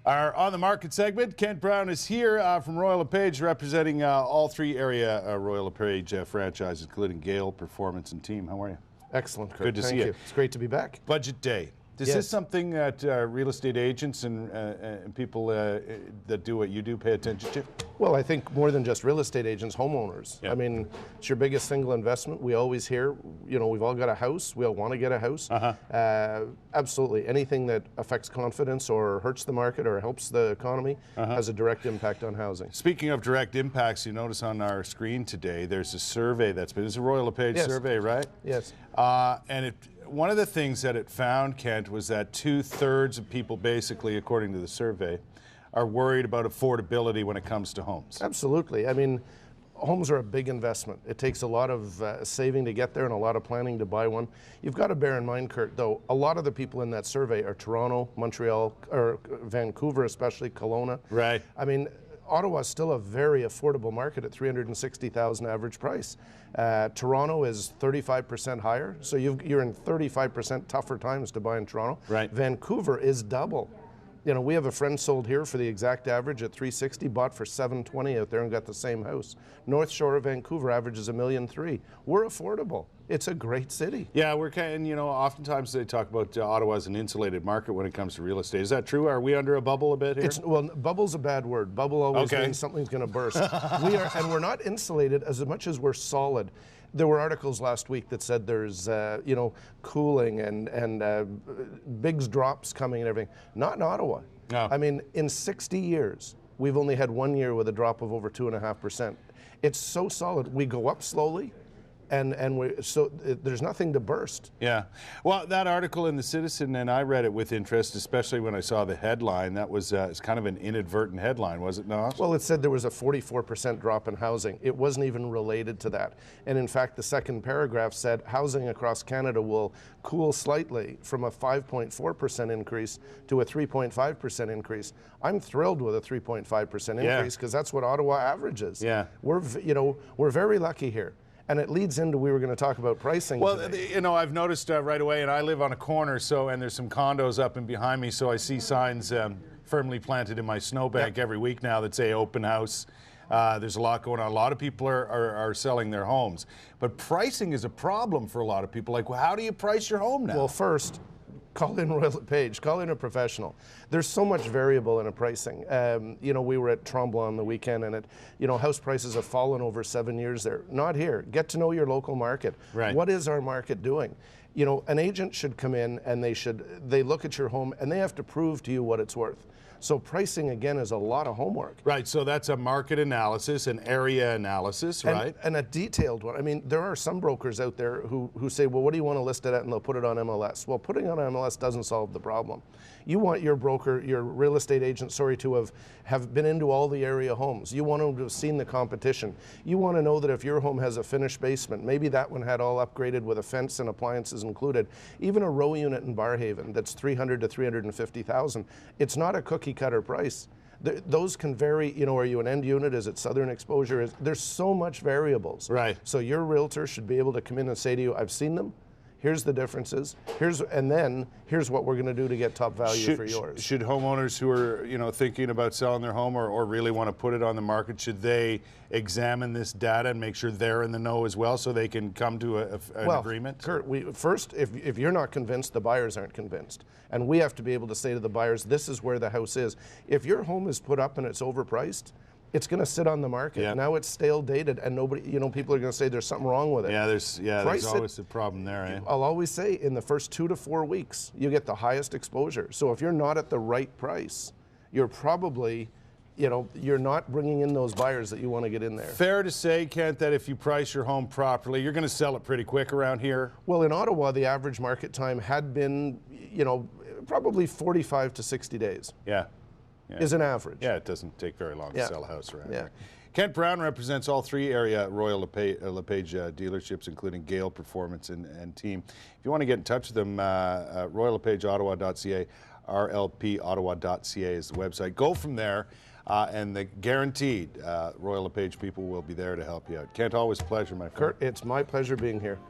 Our On the Market segment, Kent Brown is here from Royal LePage, representing all three area Royal LePage franchises, including Gale, Performance, and Team. How are you? Excellent, Kurt. Good to see you. It's great to be back. Budget day. Is this something that real estate agents and people that do what you do pay attention to? Well, I think more than just real estate agents, homeowners. Yeah. I mean, it's your biggest single investment. We always hear, you know, we've all got a house. We all want to get a house. Absolutely. Anything that affects confidence or hurts the market or helps the economy has a direct impact on housing. Speaking of direct impacts, you notice on our screen today, there's a survey that's been, it's a Royal LePage survey, right? Yes. And one of the things that it found, Kent, was that 2/3 of people, basically, according to the survey, are worried about affordability when it comes to homes. Absolutely. I mean, homes are a big investment. It takes a lot of saving to get there and a lot of planning to buy one. You've got to bear in mind, Kurt, though, a lot of the people in that survey are Toronto, Montreal, or Vancouver, especially Kelowna. Right. I mean, Ottawa is still a very affordable market at $360,000 average price. Toronto is 35% higher, so you're in 35% tougher times to buy in Toronto. Right. Vancouver is double. You know, we have a friend sold here for the exact average at $360,000, bought for $720,000 out there and got the same house. North Shore of Vancouver averages $1.3 million. We're affordable. It's a great city. Yeah, we're kind of, you know, oftentimes they talk about Ottawa as an insulated market when it comes to real estate. Is that true? Are we under a bubble a bit here? Well, bubble's a bad word. Bubble always means something's going to burst. And we're not insulated as much as we're solid. There were articles last week that said there's, you know, cooling and big drops coming and everything. Not in Ottawa. No. I mean, in 60 years, we've only had 1 year with a drop of over 2.5%. It's so solid. We go up slowly. So there's nothing to burst. Yeah. Well, that article in the Citizen, and I read it with interest, especially when I saw the headline. That was it's kind of an inadvertent headline, was it not? Well, it said there was a 44% drop in housing. It wasn't even related to that. And in fact, the second paragraph said housing across Canada will cool slightly from a 5.4% increase to a 3.5% increase. I'm thrilled with a 3.5% increase because that's what Ottawa averages. Yeah. We're very lucky here. And it leads into, we were going to talk about pricing today. You know, I've noticed right away, and I live on a corner, and there's some condos up and behind me, so I see signs firmly planted in my snowbank every week now that say open house. There's a lot going on. A lot of people are selling their homes. But pricing is a problem for a lot of people. Like, well, how do you price your home now? Well, first, call in Royal LePage, call in a professional. There's so much variable in a pricing. You know, we were at Tremblant on the weekend and house prices have fallen over 7 years there. Not here. Get to know your local market. Right. What is our market doing? You know, an agent should come in and they look at your home and they have to prove to you what it's worth. So pricing, again, is a lot of homework. Right, so that's a market analysis, an area analysis, right? And a detailed one. I mean, there are some brokers out there who say, well, what do you want to list it at? And they'll put it on MLS. Well, putting it on MLS doesn't solve the problem. You want your broker, your real estate agent, to have been into all the area homes. You want them to have seen the competition. You want to know that if your home has a finished basement, maybe that one had all upgraded with a fence and appliances included. Even a row unit in Barhaven that's $300,000 to $350,000, it's not a cookie cutter price. Those can vary. You know, are you an end unit? Is it southern exposure? There's so much variables. Right. So your realtor should be able to come in and say to you, I've seen them. Here's the differences. Here's what we're going to do to get top value for yours. Should homeowners who are, you know, thinking about selling their home or really want to put it on the market, should they examine this data and make sure they're in the know as well, so they can come to an agreement? Kurt, first, if you're not convinced, the buyers aren't convinced, and we have to be able to say to the buyers, this is where the house is. If your home is put up and it's overpriced, it's going to sit on the market. Yep. Now it's stale dated, and nobody, you know, people are going to say there's something wrong with it. Yeah, there's always a problem there. Eh? I'll always say in the first 2 to 4 weeks, you get the highest exposure. So if you're not at the right price, you're probably, you know, you're not bringing in those buyers that you want to get in there. Fair to say, Kent, that if you price your home properly, you're going to sell it pretty quick around here? Well, in Ottawa, the average market time had been, you know, probably 45 to 60 days. Yeah. Is an average. Yeah, it doesn't take very long to sell a house around here. Kent Brown represents all three area Royal LePage dealerships, including Gale, Performance, and Team. If you want to get in touch with them, royallepageottawa.ca, rlpottawa.ca is the website. Go from there, and the guaranteed Royal LePage people will be there to help you out. Kent, always a pleasure, my friend. Kurt, it's my pleasure being here.